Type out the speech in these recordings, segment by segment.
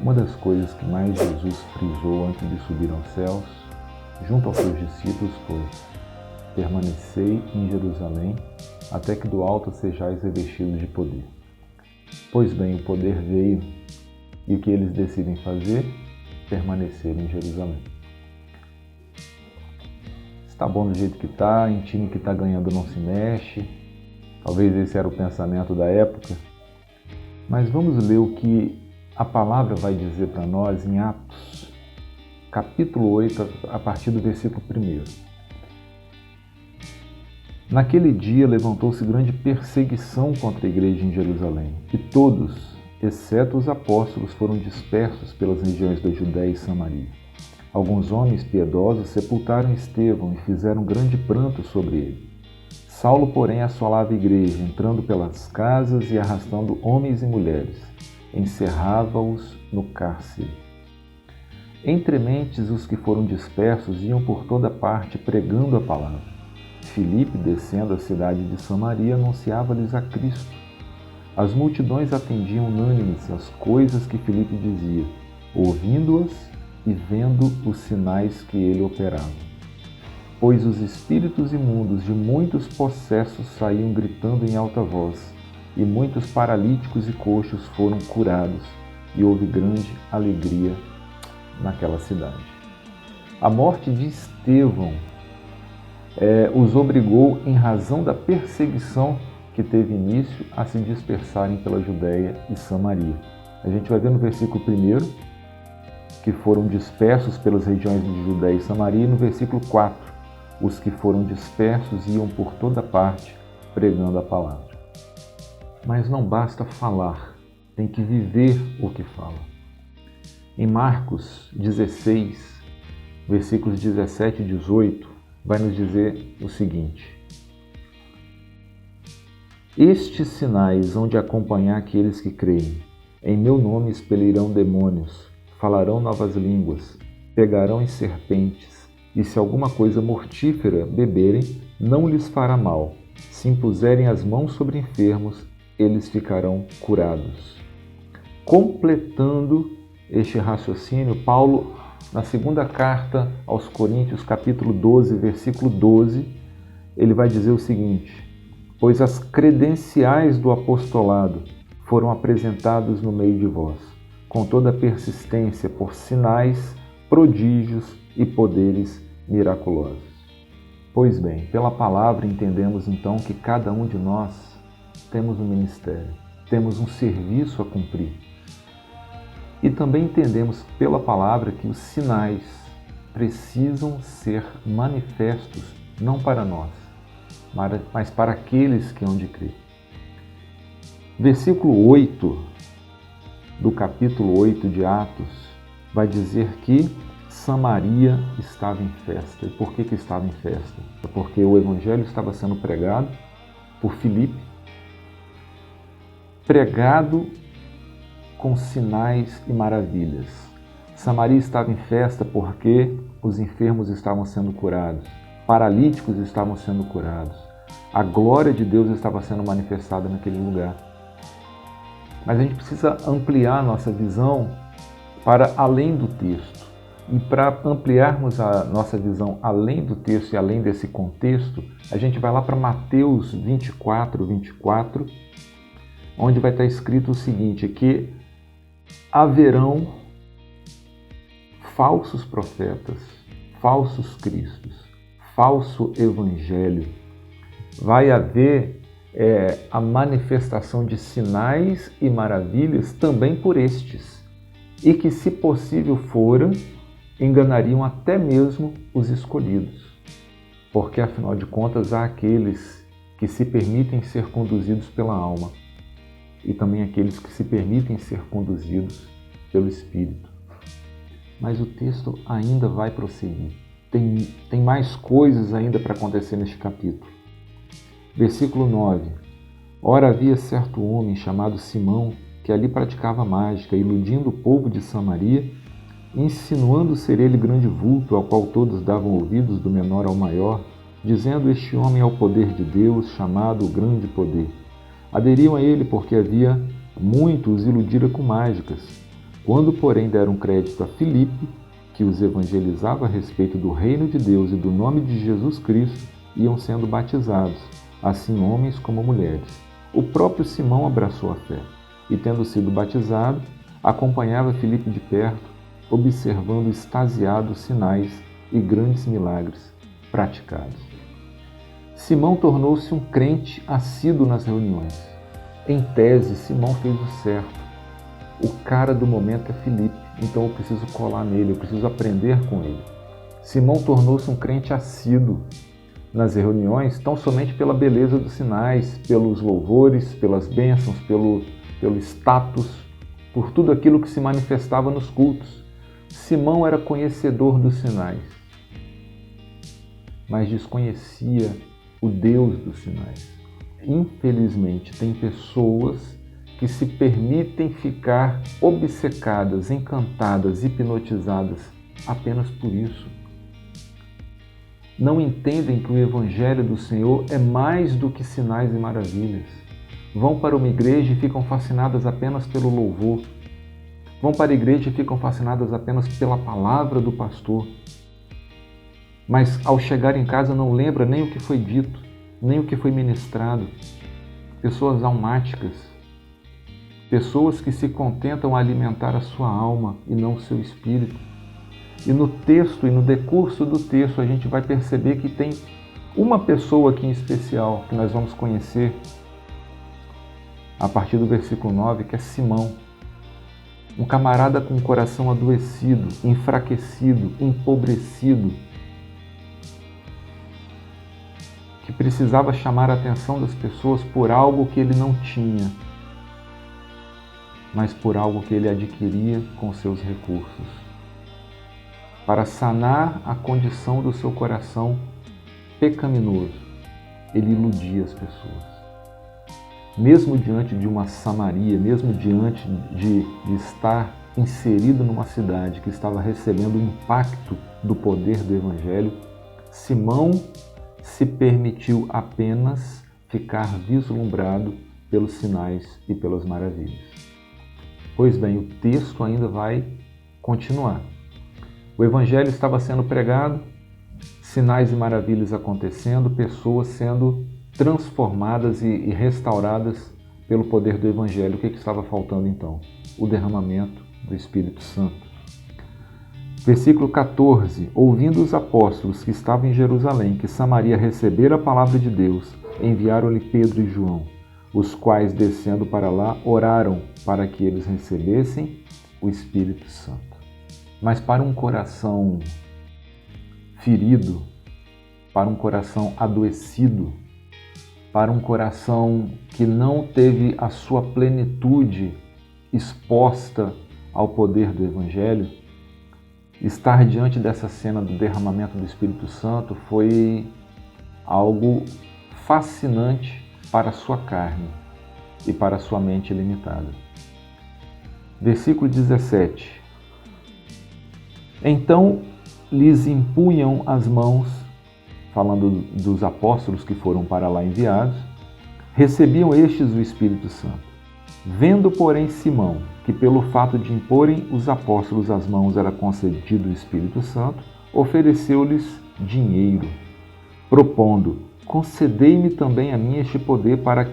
Uma das coisas que mais Jesus frisou antes de subir aos céus, junto aos seus discípulos, foi: permanecei em Jerusalém, até que do alto sejais revestidos de poder. Pois bem, o poder veio, e o que eles decidem fazer? Permanecer em Jerusalém. Está bom do jeito que está, em time que está ganhando não se mexe. Talvez esse era o pensamento da época. Mas vamos ler o que a palavra vai dizer para nós em Atos, capítulo 8, a partir do versículo 1. Naquele dia levantou-se grande perseguição contra a igreja em Jerusalém, e todos, exceto os apóstolos, foram dispersos pelas regiões da Judéia e Samaria. Alguns homens piedosos sepultaram Estevão e fizeram grande pranto sobre ele. Saulo, porém, assolava a igreja, entrando pelas casas e arrastando homens e mulheres, encerrava-os no cárcere. Entre mentes, os que foram dispersos iam por toda parte pregando a palavra. Filipe, descendo a cidade de Samaria, anunciava-lhes a Cristo. As multidões atendiam unânimes às coisas que Filipe dizia, ouvindo-as e vendo os sinais que ele operava. Pois os espíritos imundos de muitos possessos saíam gritando em alta voz, e muitos paralíticos e coxos foram curados, e houve grande alegria naquela cidade. A morte de Estevão os obrigou, em razão da perseguição que teve início, a se dispersarem pela Judéia e Samaria. A gente vai ver no versículo 1 que foram dispersos pelas regiões de Judéia e Samaria, e no versículo 4, os que foram dispersos iam por toda parte pregando a palavra. Mas não basta falar, tem que viver o que fala. Em Marcos 16, versículos 17 e 18, vai nos dizer o seguinte: estes sinais hão de acompanhar aqueles que creem. Em meu nome expelirão demônios, falarão novas línguas, pegarão em serpentes, e se alguma coisa mortífera beberem, não lhes fará mal. Se impuserem as mãos sobre enfermos, eles ficarão curados. Completando este raciocínio, Paulo, na segunda carta aos Coríntios, capítulo 12, versículo 12, ele vai dizer o seguinte: pois as credenciais do apostolado foram apresentadas no meio de vós, com toda persistência, por sinais, prodígios e poderes miraculosos. Pois bem, pela palavra entendemos então que cada um de nós temos um ministério, temos um serviço a cumprir. E também entendemos pela palavra que os sinais precisam ser manifestos, não para nós, mas para aqueles que hão de crer. Versículo 8 do capítulo 8 de Atos vai dizer que Samaria estava em festa. E por que estava em festa? É porque o evangelho estava sendo pregado por Filipe, pregado com sinais e maravilhas. Samaria estava em festa porque os enfermos estavam sendo curados, paralíticos estavam sendo curados, a glória de Deus estava sendo manifestada naquele lugar. Mas a gente precisa ampliar nossa visão para além do texto. E para ampliarmos a nossa visão além do texto e além desse contexto, a gente vai lá para Mateus 24, onde vai estar escrito o seguinte, que haverão falsos profetas, falsos cristos, falso evangelho. Vai haver a manifestação de sinais e maravilhas também por estes, e que, se possível fora, enganariam até mesmo os escolhidos, porque afinal de contas há aqueles que se permitem ser conduzidos pela alma e também aqueles que se permitem ser conduzidos pelo Espírito. Mas o texto ainda vai prosseguir. Tem mais coisas ainda para acontecer neste capítulo. Versículo 9. Ora, havia certo homem chamado Simão, que ali praticava mágica, iludindo o povo de Samaria, insinuando ser ele grande vulto, ao qual todos davam ouvidos, do menor ao maior, dizendo: este homem é o poder de Deus, chamado o grande poder. Aderiam a ele porque havia muito os iludira com mágicas. Quando, porém, deram crédito a Filipe, que os evangelizava a respeito do reino de Deus e do nome de Jesus Cristo, iam sendo batizados, assim homens como mulheres. O próprio Simão abraçou a fé e, tendo sido batizado, acompanhava Filipe de perto, observando extasiados sinais e grandes milagres praticados. Simão tornou-se um crente assíduo nas reuniões. Em tese, Simão fez o certo. O cara do momento é Filipe, então eu preciso colar nele, eu preciso aprender com ele. Simão tornou-se um crente assíduo nas reuniões, tão somente pela beleza dos sinais, pelos louvores, pelas bênçãos, pelo status, por tudo aquilo que se manifestava nos cultos. Simão era conhecedor dos sinais, mas desconhecia o Deus dos sinais. Infelizmente, tem pessoas que se permitem ficar obcecadas, encantadas, hipnotizadas apenas por isso. Não entendem que o Evangelho do Senhor é mais do que sinais e maravilhas. Vão para uma igreja e ficam fascinadas apenas pelo louvor. Vão para a igreja e ficam fascinadas apenas pela palavra do pastor. Mas ao chegar em casa não lembra nem o que foi dito, nem o que foi ministrado. Pessoas almáticas, pessoas que se contentam a alimentar a sua alma e não o seu espírito. E no texto e no decurso do texto a gente vai perceber que tem uma pessoa aqui em especial que nós vamos conhecer a partir do versículo 9, que é Simão. Um camarada com o coração adoecido, enfraquecido, empobrecido, que precisava chamar a atenção das pessoas por algo que ele não tinha, mas por algo que ele adquiria com seus recursos. Para sanar a condição do seu coração pecaminoso, ele iludia as pessoas. Mesmo diante de uma Samaria, mesmo diante de estar inserido numa cidade que estava recebendo o impacto do poder do Evangelho, Simão se permitiu apenas ficar vislumbrado pelos sinais e pelas maravilhas. Pois bem, o texto ainda vai continuar. O Evangelho estava sendo pregado, sinais e maravilhas acontecendo, pessoas sendo transformadas e restauradas pelo poder do Evangelho. O que estava faltando então? O derramamento do Espírito Santo. Versículo 14. Ouvindo os apóstolos que estavam em Jerusalém, que Samaria recebera a palavra de Deus, enviaram-lhe Pedro e João, os quais, descendo para lá, oraram para que eles recebessem o Espírito Santo. Mas para um coração ferido, para um coração adoecido, para um coração que não teve a sua plenitude exposta ao poder do Evangelho, estar diante dessa cena do derramamento do Espírito Santo foi algo fascinante para a sua carne e para a sua mente limitada. Versículo 17. Então lhes impunham as mãos, falando dos apóstolos que foram para lá enviados, recebiam estes o Espírito Santo. Vendo, porém, Simão, que pelo fato de imporem os apóstolos as mãos era concedido o Espírito Santo, ofereceu-lhes dinheiro, propondo: concedei-me também a mim este poder para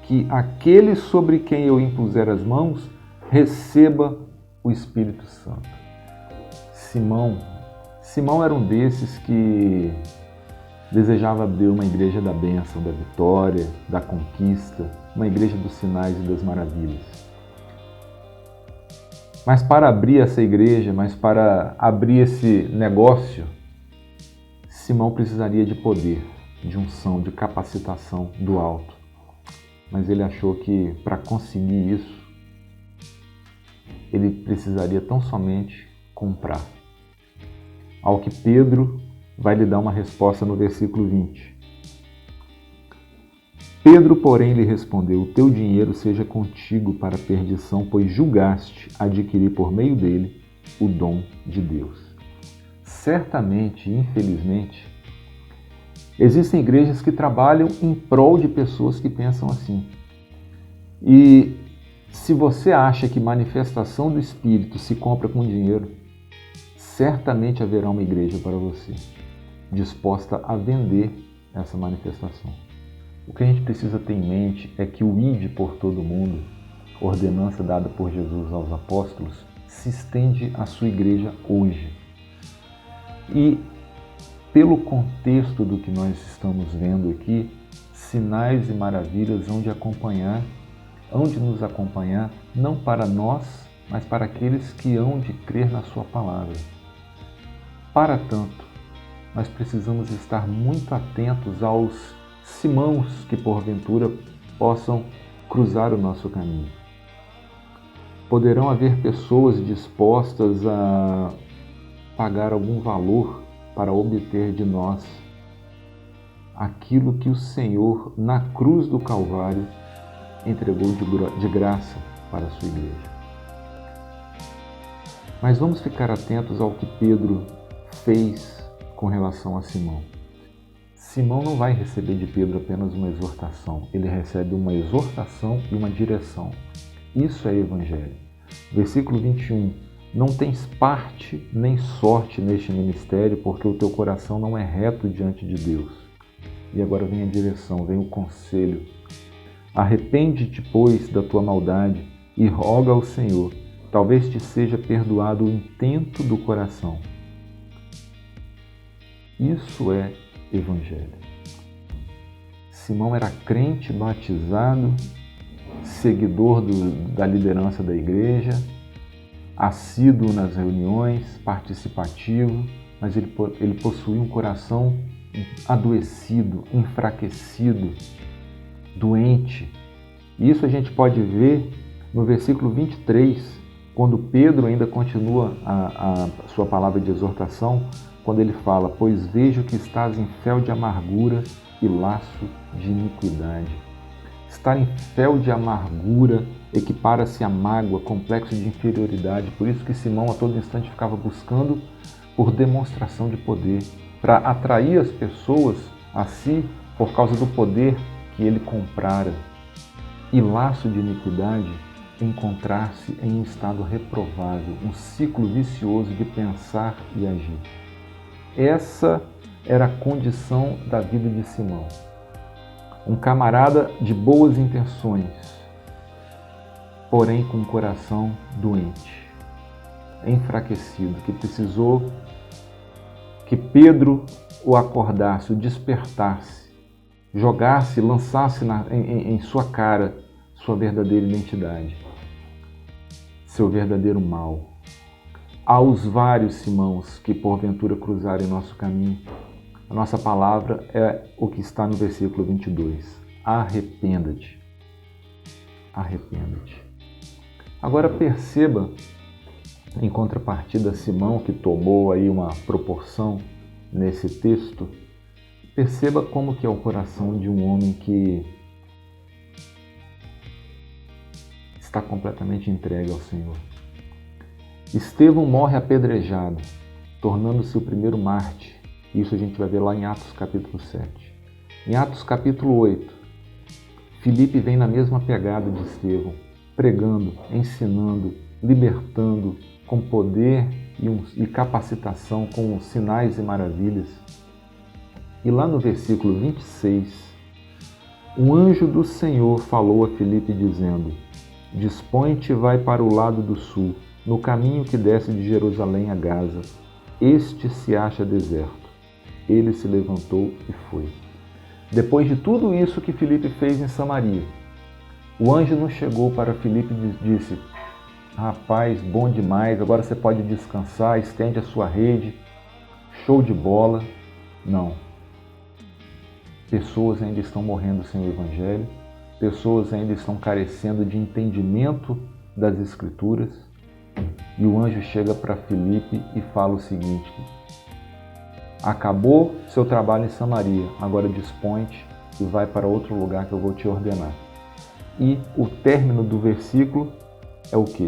que aquele sobre quem eu impuser as mãos receba o Espírito Santo. Simão era um desses que desejava abrir uma igreja da bênção, da vitória, da conquista, uma igreja dos sinais e das maravilhas. Mas para abrir essa igreja, para abrir esse negócio, Simão precisaria de poder, de unção, de capacitação do alto. Mas ele achou que para conseguir isso, ele precisaria tão somente comprar. Ao que Pedro vai lhe dar uma resposta no versículo 20. Pedro, porém, lhe respondeu: o teu dinheiro seja contigo para a perdição, pois julgaste adquirir por meio dele o dom de Deus. Certamente, infelizmente, existem igrejas que trabalham em prol de pessoas que pensam assim. E Se você acha que manifestação do Espírito se compra com dinheiro, certamente haverá uma igreja para você, disposta a vender essa manifestação. O que a gente precisa ter em mente é que o ide por todo mundo, ordenança dada por Jesus aos apóstolos, se estende à sua igreja hoje. E, pelo contexto do que nós estamos vendo aqui, sinais e maravilhas hão de nos acompanhar, não para nós, mas para aqueles que hão de crer na sua palavra. Para tanto, nós precisamos estar muito atentos aos Simãos que porventura possam cruzar o nosso caminho. Poderão haver pessoas dispostas a pagar algum valor para obter de nós aquilo que o Senhor, na cruz do Calvário, entregou de graça para a sua igreja. Mas vamos ficar atentos ao que Pedro fez com relação a Simão. Simão não vai receber de Pedro apenas uma exortação, ele recebe uma exortação e uma direção. Isso é evangelho. Versículo 21. Não tens parte nem sorte neste ministério, porque o teu coração não é reto diante de Deus. E agora vem a direção, vem o conselho. Arrepende-te, pois, da tua maldade e roga ao Senhor. Talvez te seja perdoado o intento do coração. Isso é evangelho. Simão era crente, batizado, seguidor da liderança da igreja, assíduo nas reuniões, participativo, mas ele possuía um coração adoecido, enfraquecido, doente. Isso a gente pode ver no versículo 23, quando Pedro ainda continua a sua palavra de exortação, quando ele fala: pois vejo que estás em fel de amargura e laço de iniquidade. Estar em fel de amargura equipara-se a mágoa, complexo de inferioridade. Por isso que Simão a todo instante ficava buscando por demonstração de poder, para atrair as pessoas a si por causa do poder que ele comprara. E laço de iniquidade, encontrar-se em um estado reprovável, um ciclo vicioso de pensar e agir. Essa era a condição da vida de Simão. Um camarada de boas intenções, porém com um coração doente, enfraquecido, que precisou que Pedro o acordasse, o despertasse, jogasse, lançasse em sua cara sua verdadeira identidade, seu verdadeiro mal. Aos vários Simãos que porventura cruzarem nosso caminho, a nossa palavra é o que está no versículo 22. Arrependa-te. Arrependa-te. Agora perceba, em contrapartida, Simão, que tomou aí uma proporção nesse texto, perceba como que é o coração de um homem que está completamente entregue ao Senhor. Estevão morre apedrejado, tornando-se o primeiro mártir. Isso a gente vai ver lá em Atos capítulo 7. Em Atos capítulo 8, Filipe vem na mesma pegada de Estevão, pregando, ensinando, libertando, com poder e capacitação, com sinais e maravilhas. E lá no versículo 26, o anjo do Senhor falou a Filipe dizendo: dispõe-te e vai para o lado do sul, no caminho que desce de Jerusalém a Gaza. Este se acha deserto. Ele se levantou e foi. Depois de tudo isso que Filipe fez em Samaria, o anjo não chegou para Filipe e disse: rapaz, bom demais, agora você pode descansar, estende a sua rede, show de bola. Não. Pessoas ainda estão morrendo sem o Evangelho, pessoas ainda estão carecendo de entendimento das Escrituras, e o anjo chega para Filipe e fala o seguinte: acabou seu trabalho em Samaria, agora dispõe-te e vai para outro lugar que eu vou te ordenar. E o término do versículo é o quê?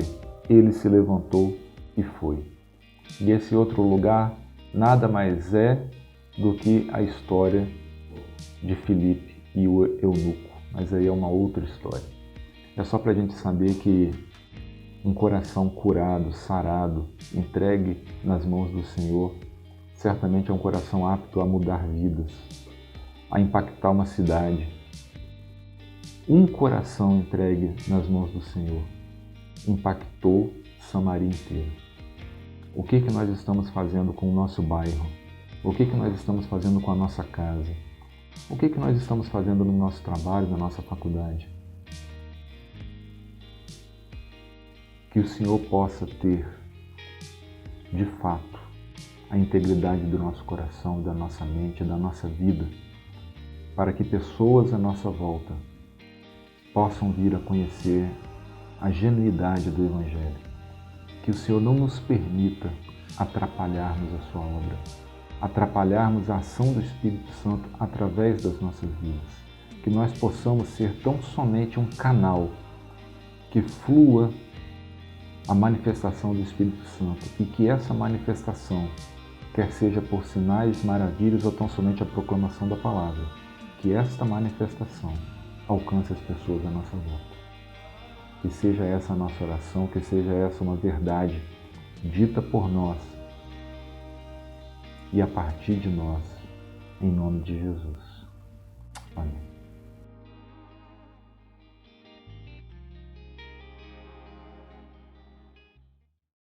Ele se levantou e foi. E esse outro lugar nada mais é do que a história de Filipe e o eunuco, mas aí é uma outra história. É só para a gente saber que um coração curado, sarado, entregue nas mãos do Senhor, certamente é um coração apto a mudar vidas, a impactar uma cidade. Um coração entregue nas mãos do Senhor impactou Samaria inteira. O que nós estamos fazendo com o nosso bairro? O que nós estamos fazendo com a nossa casa? O que nós estamos fazendo no nosso trabalho, na nossa faculdade? Que o Senhor possa ter, de fato, a integridade do nosso coração, da nossa mente, da nossa vida, para que pessoas à nossa volta possam vir a conhecer a genuidade do Evangelho. Que o Senhor não nos permita atrapalharmos a sua obra, atrapalharmos a ação do Espírito Santo através das nossas vidas. Que nós possamos ser tão somente um canal que flua a manifestação do Espírito Santo e que essa manifestação, quer seja por sinais, maravilhas ou tão somente a proclamação da palavra, que esta manifestação alcance as pessoas à nossa volta. Que seja essa a nossa oração, que seja essa uma verdade dita por nós e a partir de nós, em nome de Jesus. Amém.